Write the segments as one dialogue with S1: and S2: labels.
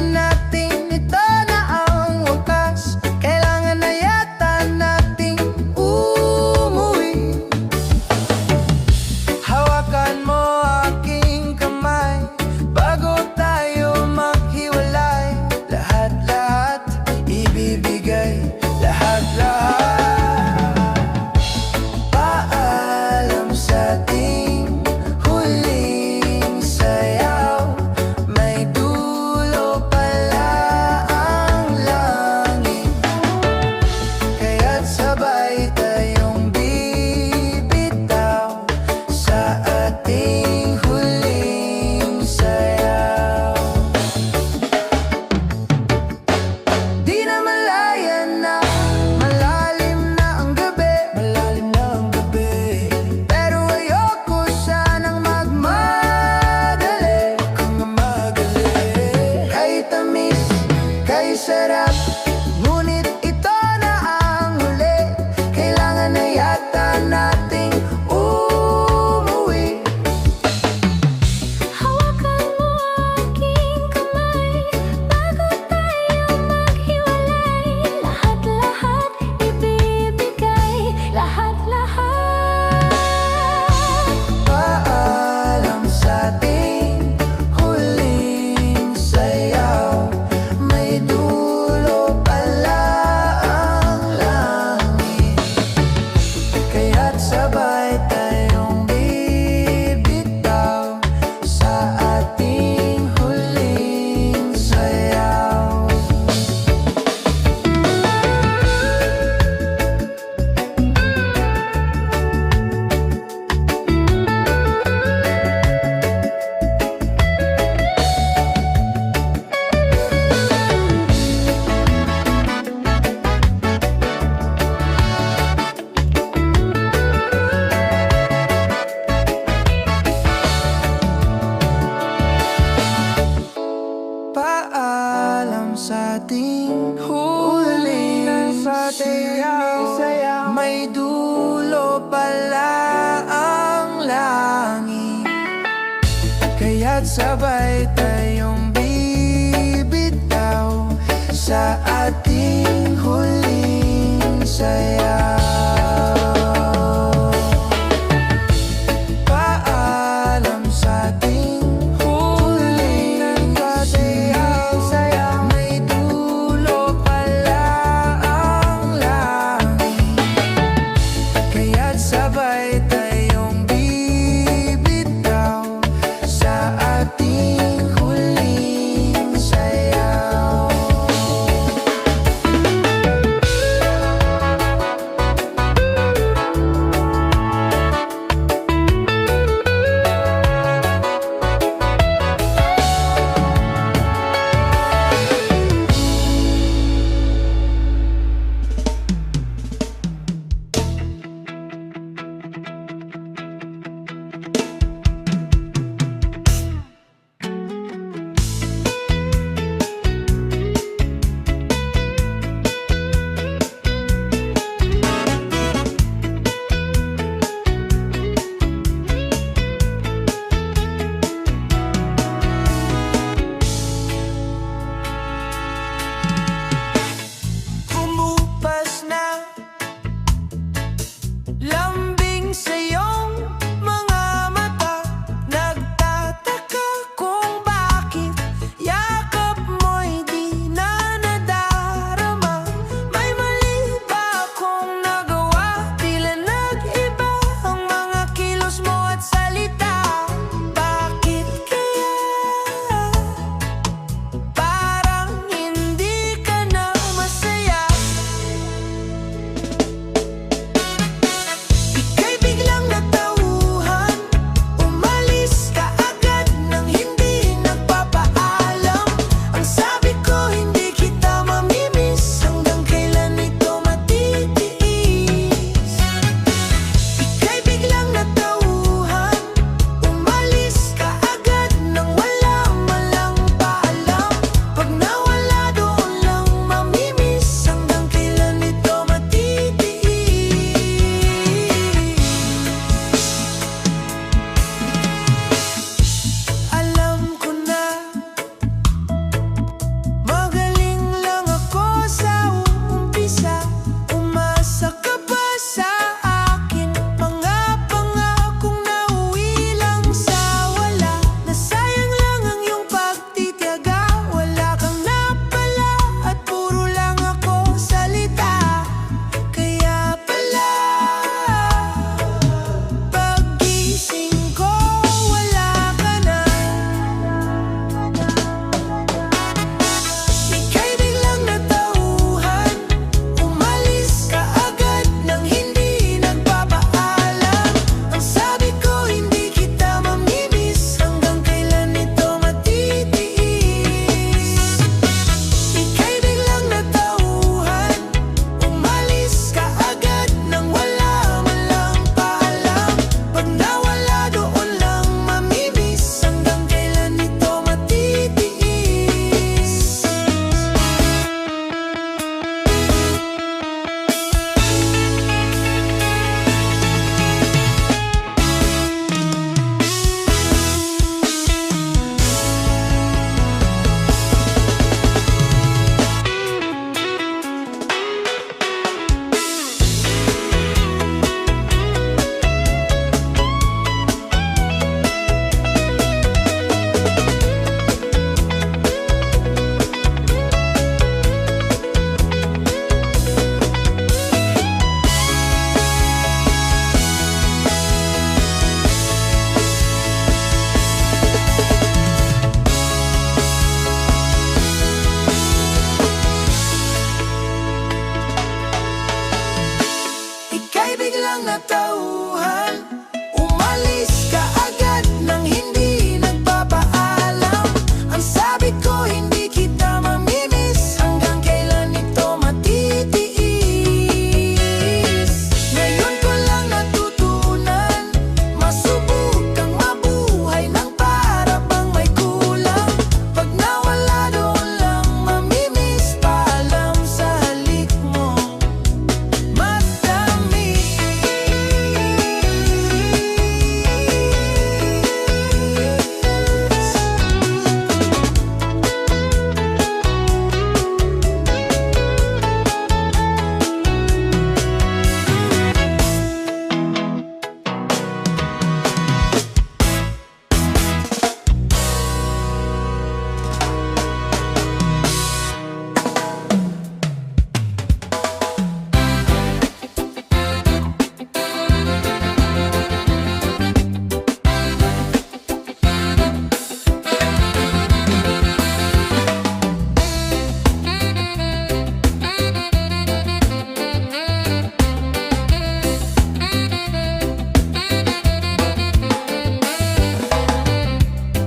S1: natin, ito na ang wakas. Kailangan na yata nating umuwi. Hawakan mo aking kamay bago tayo maghiwalay. Lahat-lahat ibibigay, lahat-lahat. Paalam sa ating huling sayaw. May dulo pala ang langit, kaya't sabay tayong bibitaw sa ating huling sayaw. Di na malaya na, malalim na ang gabi, malalim na ang gabi. Pero ayoko sanang magmadali, huwag kang mamadali. Kay tamis, kay sarap, ngunit ito na ang huli. Kailangan na yata nating umuwi.
S2: Hawakan mo aking kamay bago tayo maghiwalay. Lahat-lahat ibibigay, lahat-lahat.
S1: Paalam sa ating huling sayaw. May dulo pala ang langit, kaya't sabay tayong bibitaw sa ating huling sayaw. Paalam sa ating huling sayaw. May dulo pala ang langit, kaya't sabay tayong bibitaw sa ating huling sayaw. Paalam sa ating huling sayaw. May dulo pala ang langit, kaya't sabay tayong bibitaw sa ating huling sayaw. tauhan. Umalis ka agad nang hindi nagpapaalam. Ang sabi ko hindi kita mamimiss, hanggang kailan ito matitiis. Ngayon ko lang natutunan, masubukang mabuhay ng para bang may kulang. Pag nawala doon lang mamimiss, paalam sa halik mo matamis.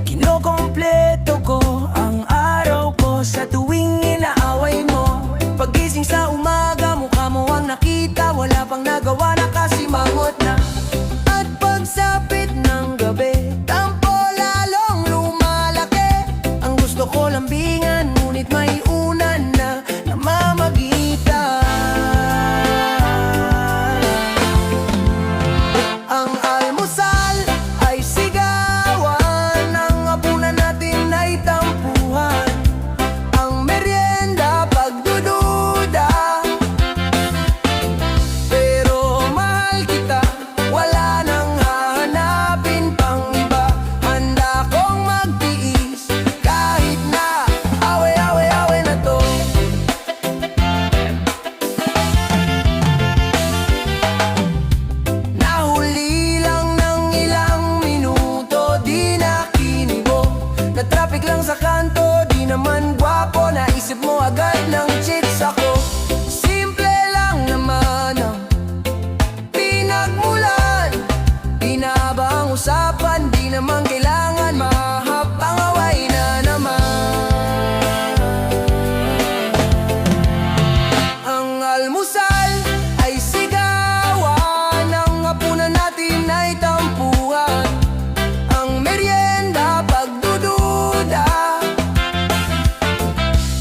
S1: Kinokompleto ko ang araw ko sa tuwing inaaway mo. Pagising sa umaga, mukha mo ang nakita, wala pang nagawa na kasi mangot na. At pagsapit ng gabi, tampo lalong lumalaki. Ang gusto ko lambingan, ngunit may unan na namamagitan. Ang almusal ay sigawan, ang hapunan natin ay tampuhan, ang merienda pagdududa. Pero mahal kita, wala nang hahanapin pang iba. Handa kong magtiis kahit na away na to. Nahuli lang ng ilang minuto, di na kinibo. Na traffic lang sa kanto, di naman gwapo. Naisip mo agad ng chicks ako. Simple lang naman ang pinagmulan. Pinaba ang usapan, di naman kailangan mahapang away na naman. Ang almusal ay sigawan, ang hapunan natin ay tampuhan, ang merienda pagdududa.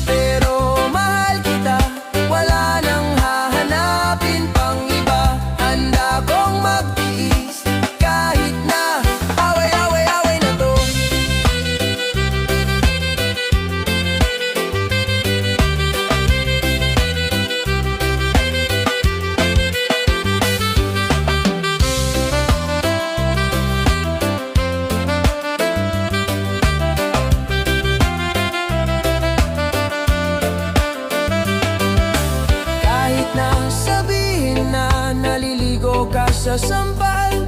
S1: Pero mahal kita, wala nang hahanapin pang iba. Handa kong magtiis kahit na away na to. Kahit na sabihin na naliligo ka sa sampal,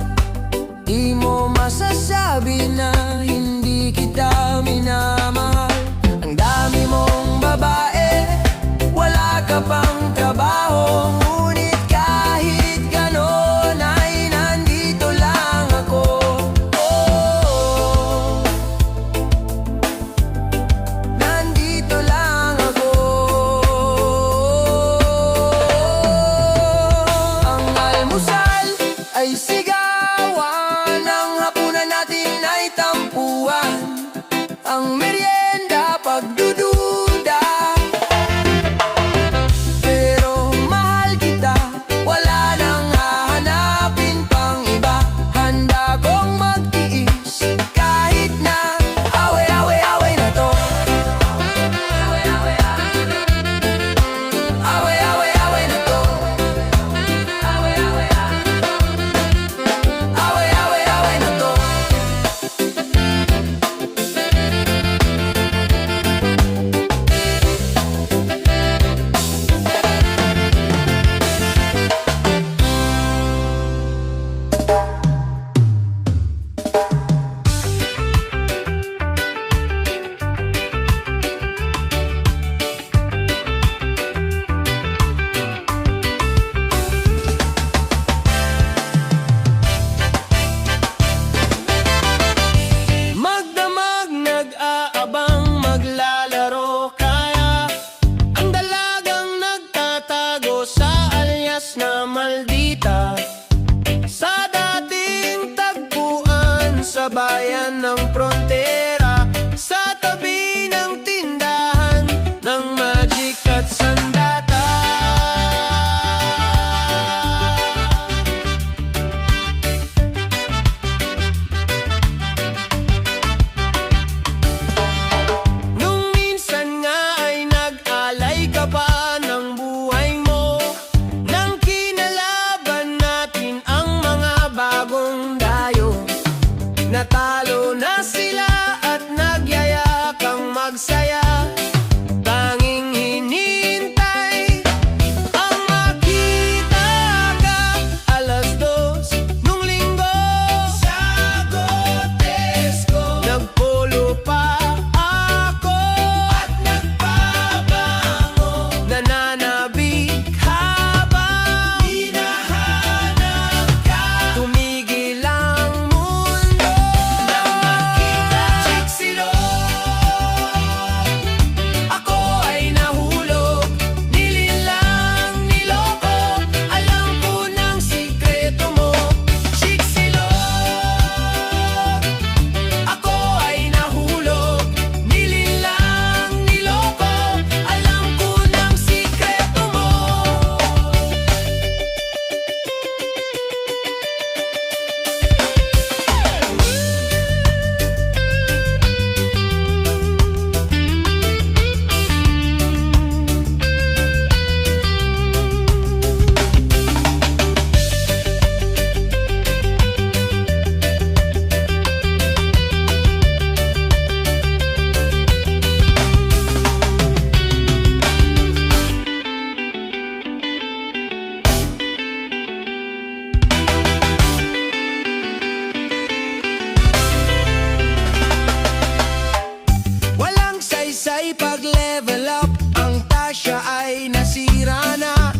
S1: di mo masasabi na hindi kita minamahal. Ang dami mong babae, wala ka pang trabaho, ngunit kahit ganon ay nandito lang ako. Oh, nandito lang ako. Ang almusal ay sigawan, ang hapunan natin ay tampuhan, ang merienda nag-level up, ang tasya ay nasira na.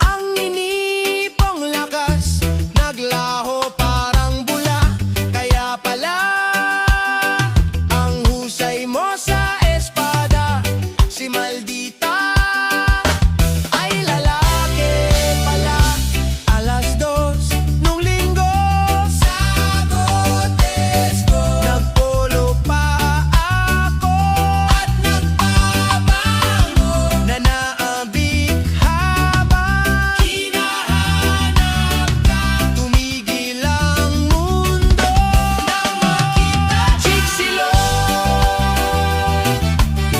S1: Ang inipong lakas, naglaho parang bula. Kaya pala, ang husay mo sa espada, si Maldita ay lalaki pala. Alas 2 nung linggo, sagot ko. Nagpolo pa ako at nagpabango na naabig habang hinahanap ka. Tumigil ang mundo nang makita Chicxulub.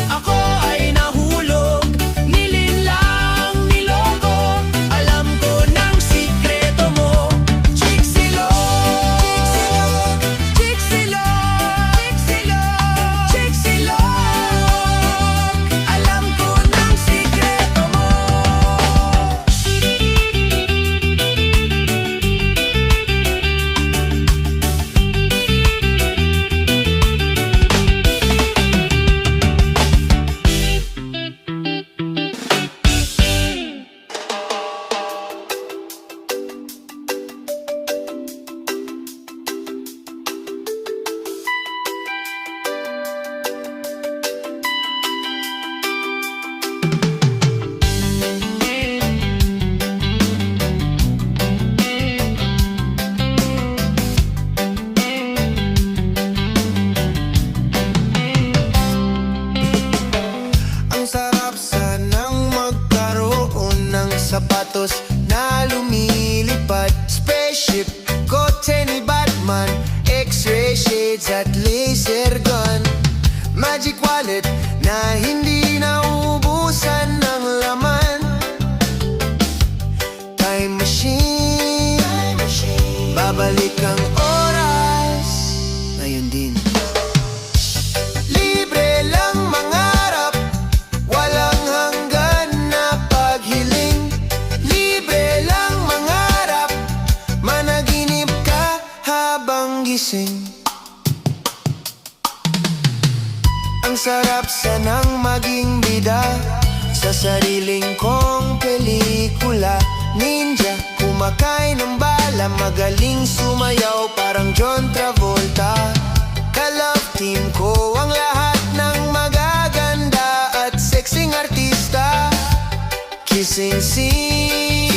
S1: Ako ay nahulog, nilinlang, niloko. Alam ko ng sikreto mo, Chicxulub. Chicxulub, Chicxulub, Chicxulub. Alam ko ng sikreto mo. Ang sarap sanang magkaroon ng sapatos na lumilipad. Spaceship, kotse ni Batman, X-ray shades at laser gun. Magic wallet na hindi naubusan ng laman. Time machine, babalik ang oras ngayon din. Libre lang mangarap, walang hanggan na paghiling. Libre lang mangarap, managinip ka habang gising. Ang sarap sanang maging bida sa sariling kong pelikula. Ninja, kumakain ng bala, magaling sumayaw parang John Travolta. Ka-love team ko ang lahat ng magaganda at sexing artista. Kissing scene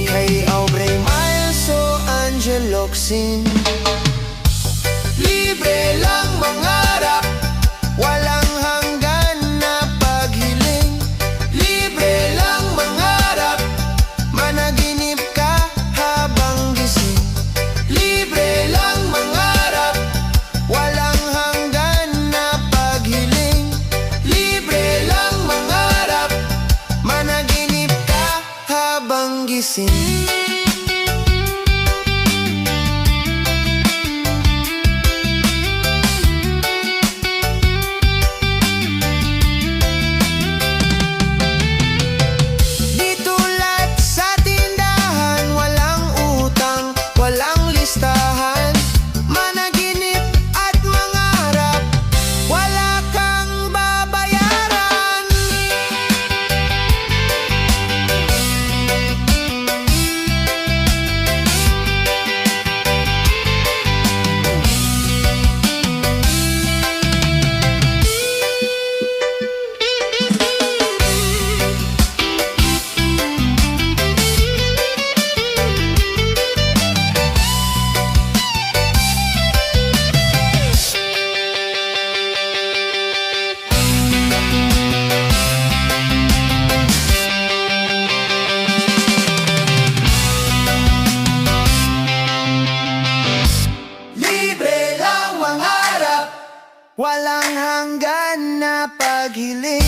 S1: kay Aubrey Miles o Angel Locsin. Libre lang mangarap, walang hanggan na paghiling. Libre lang mangarap, managinip ka habang gising. Libre lang mangarap, walang hanggan na paghiling. Libre lang mangarap, managinip ka habang gising. Di tulad sa tindahan, walang utang, walang listahan. Managinip at mangarap, wala kang babayaran. Libre lang mangarap, walang hanggan na paghiling.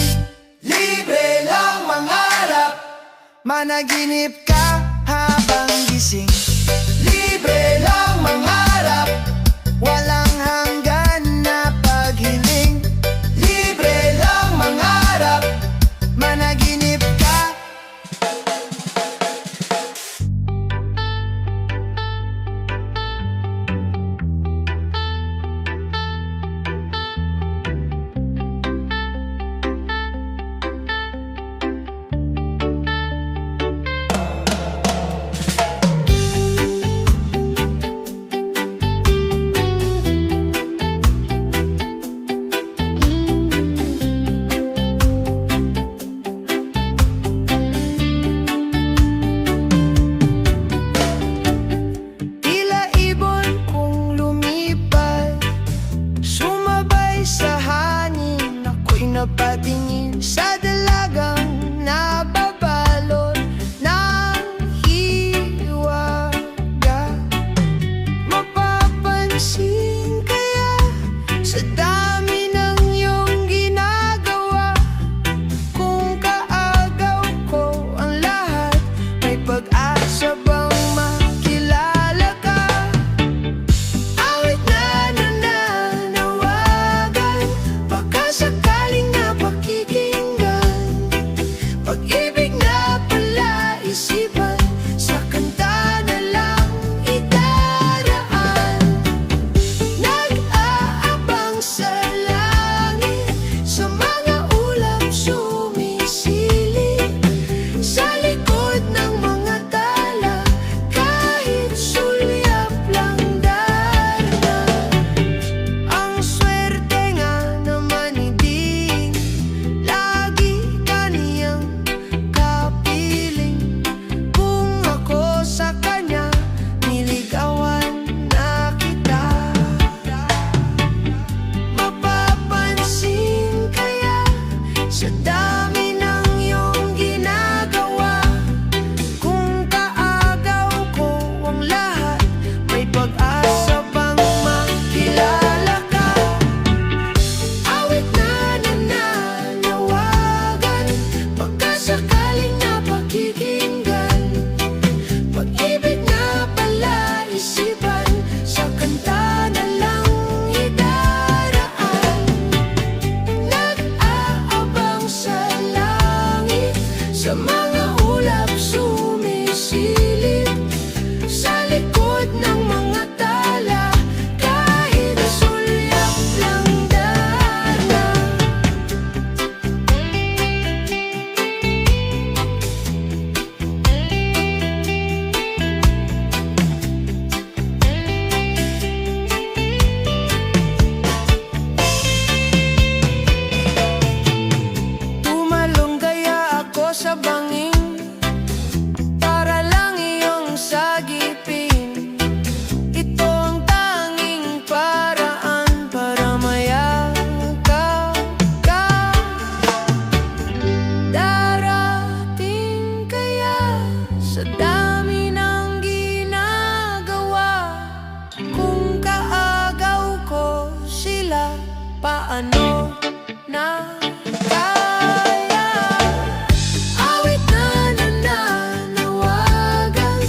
S1: Libre lang mangarap, managinip ka habang gising. Libre lang mangarap, walang hanggan na paghiling. Libre lang mangarap, managinip ka. sa bangin para lang iyong sagipin. Ito ang tanging paraan para mayakap ka. Darating kaya sa dami ng ginagawa, kung kaagaw ko sila, paano na kaya? Awit na nananawagan,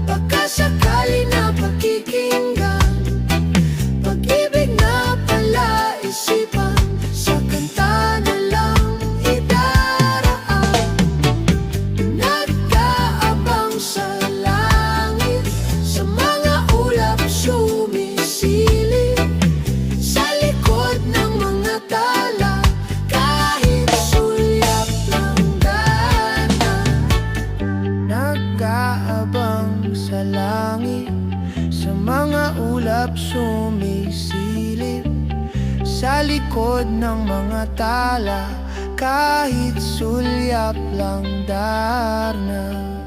S1: pagkasakali na pakikinggan, pag-ibig na palaisipan, sa kanta na lang idaraan. Nag-aabang sa langit, sa mga ulap sumisilip, sa likod ng mga tala, kahit sulyap lang dana. Nag-aabang sa langit, sa mga ulap sumisilip, sa likod ng mga tala, kahit sulyap lang darna.